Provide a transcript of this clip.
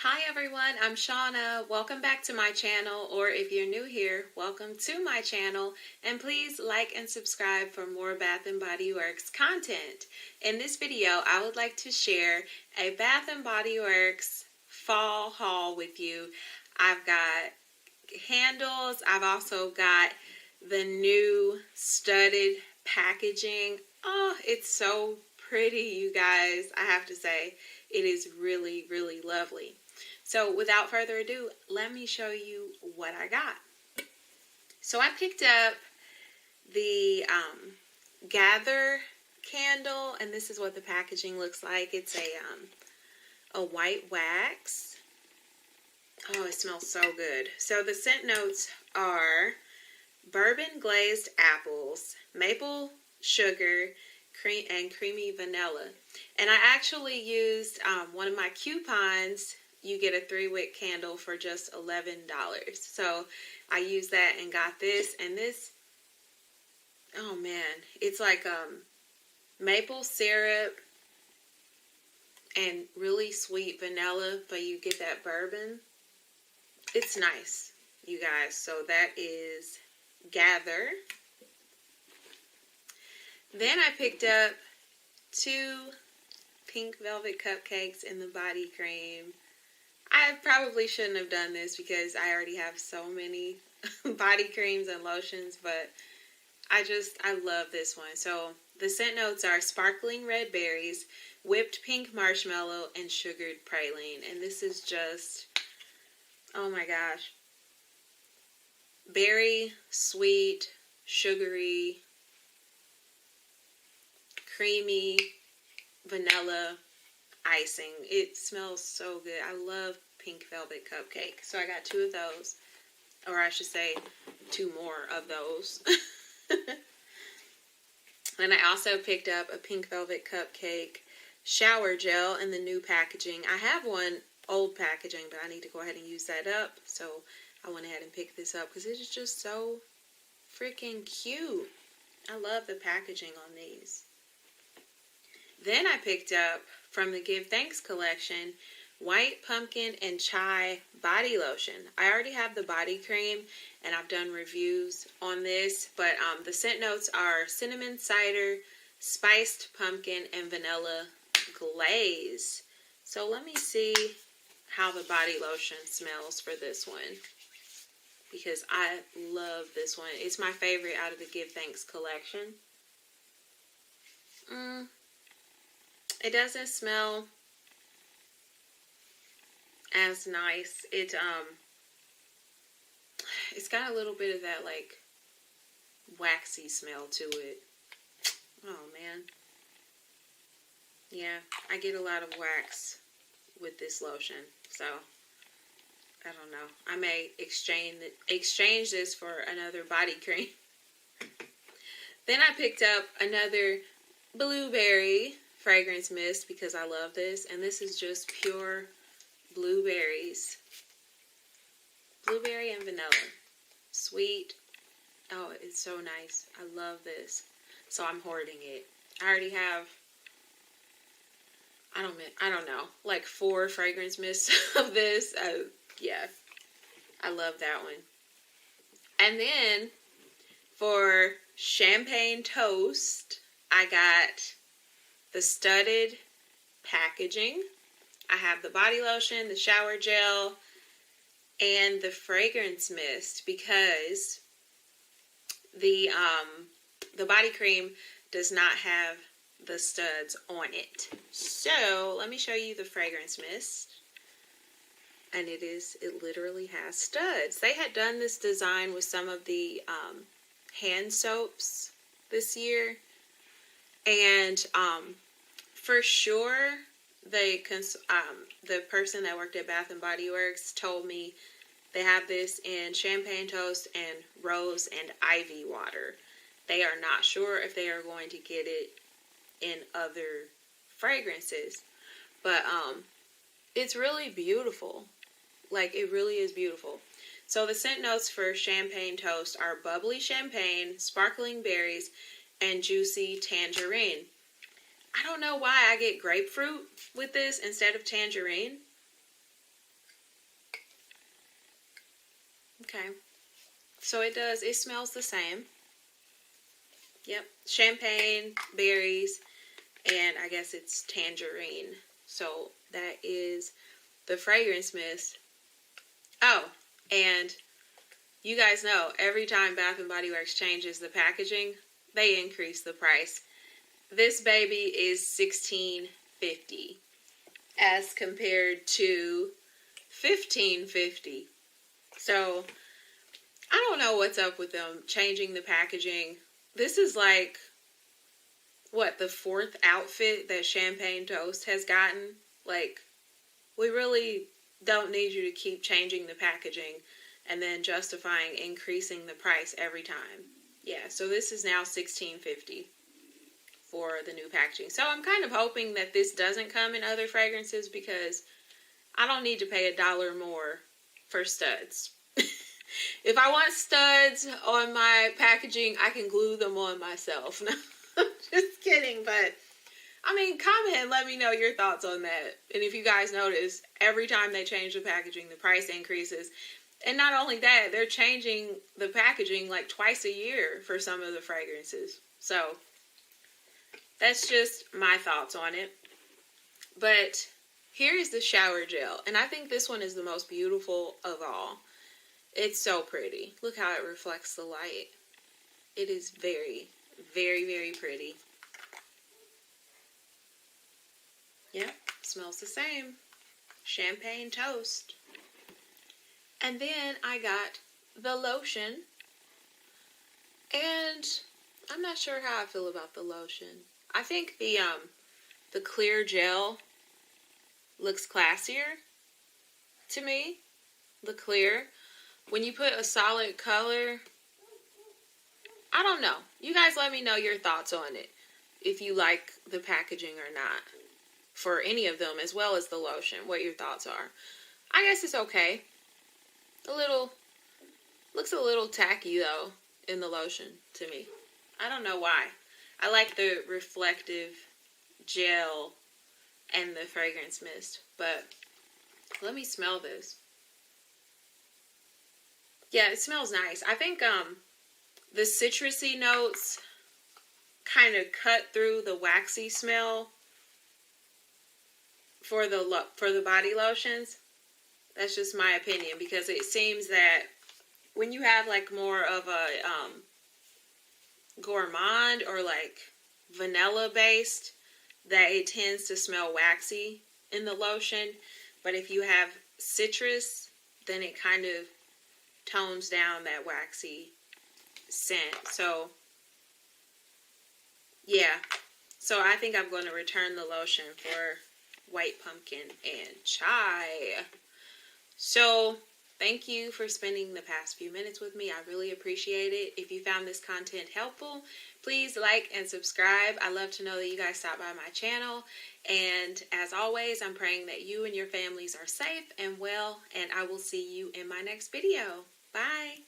Hi everyone, I'm Shauna. Welcome back to my channel, or if you're new here, welcome to my channel, and please like and subscribe for more Bath & Body Works content. In this video, I would like to share a Bath & Body Works fall haul with you. I've got handles, I've also got the new studded packaging. Oh, it's so pretty, you guys. I have to say, it is really, really lovely. So without further ado, let me show you what I got. So I picked up the Gather candle, and this is what the packaging looks like. It's a white wax. Oh, it smells so good. So the scent notes are bourbon glazed apples, maple sugar, cream, and creamy vanilla. And I actually used one of my coupons. You get a 3-wick candle for just $11. So I used that and got this. And this, oh man, it's like maple syrup and really sweet vanilla, but you get that bourbon. It's nice, you guys. So that is Gather. Then I picked up 2 pink velvet cupcakes in the body cream. I probably shouldn't have done this because I already have so many body creams and lotions, but I love this one. So the scent notes are sparkling red berries, whipped pink marshmallow, and sugared praline. And this is just, oh my gosh, berry, sweet, sugary, creamy, vanilla icing. It smells so good. I love pink velvet cupcake. So I got 2 of those, or I should say 2 more of those. And I also picked up a pink velvet cupcake shower gel in the new packaging. I have one old packaging, but I need to go ahead and use that up. So I went ahead and picked this up because it is just so freaking cute. I love the packaging on these. Then I picked up from the Give Thanks collection white pumpkin and chai body lotion. I already have the body cream and I've done reviews on this, but the scent notes are cinnamon cider, spiced pumpkin, and vanilla glaze. So let me see how the body lotion smells for this one, because I love this one. It's my favorite out of the Give Thanks collection. It doesn't smell as nice. It's got a little bit of that like waxy smell to it. Oh man. Yeah, I get a lot of wax with this lotion, so I don't know. I may exchange this for another body cream. Then I picked up another blueberry fragrance mist because I love this, and this is just pure blueberries, blueberry and vanilla, sweet. Oh, it's so nice. I love this, so I'm hoarding it. I already have, I don't know, like 4 fragrance mists of this. Yeah, I love that one. And then for champagne toast, I got the studded packaging. I have the body lotion, the shower gel, and the fragrance mist because the body cream does not have the studs on it. So let me show you the fragrance mist. And it literally has studs. They had done this design with some of the hand soaps this year. And for sure, the person that worked at Bath & Body Works told me they have this in champagne toast and rose and ivy water. They are not sure if they are going to get it in other fragrances. But it's really beautiful. Like, it really is beautiful. So the scent notes for champagne toast are bubbly champagne, sparkling berries, and juicy tangerine. I don't know why I get grapefruit with this instead of tangerine. Okay. So it smells the same. Yep. Champagne, berries, and I guess it's tangerine. So that is the fragrance mist. Oh, and you guys know every time Bath and Body Works changes the packaging, they increase the price. This baby is $16.50 as compared to $15.50. So I don't know what's up with them changing the packaging. This is like, what, the fourth outfit that Champagne Toast has gotten? Like, we really don't need you to keep changing the packaging and then justifying increasing the price every time. Yeah, so this is now $16.50 for the new packaging. So I'm kind of hoping that this doesn't come in other fragrances because I don't need to pay $1 more for studs. If I want studs on my packaging, I can glue them on myself. No, I'm just kidding, but I mean, comment and let me know your thoughts on that. And if you guys notice, every time they change the packaging, the price increases. And not only that, they're changing the packaging like twice a year for some of the fragrances. So that's just my thoughts on it. But here is the shower gel. And I think this one is the most beautiful of all. It's so pretty. Look how it reflects the light. It is very, very, very pretty. Yep, smells the same. Champagne Toast. And then I got the lotion. And I'm not sure how I feel about the lotion. I think the clear gel looks classier to me. The clear. When you put a solid color, I don't know. You guys let me know your thoughts on it. If you like the packaging or not. For any of them, as well as the lotion. What your thoughts are. I guess it's okay. Looks a little tacky though in the lotion to me. I don't know why. I like the reflective gel and the fragrance mist. But let me smell this. Yeah, it smells nice. I think the citrusy notes kind of cut through the waxy smell for the body lotions. That's just my opinion, because it seems that when you have like more of a gourmand or like vanilla based, that it tends to smell waxy in the lotion. But if you have citrus, then it kind of tones down that waxy scent. So yeah, so I think I'm going to return the lotion for white pumpkin and chai. So thank you for spending the past few minutes with me. I really appreciate it. If you found this content helpful, please like and subscribe. I love to know that you guys stop by my channel. And as always, I'm praying that you and your families are safe and well, and I will see you in my next video. Bye.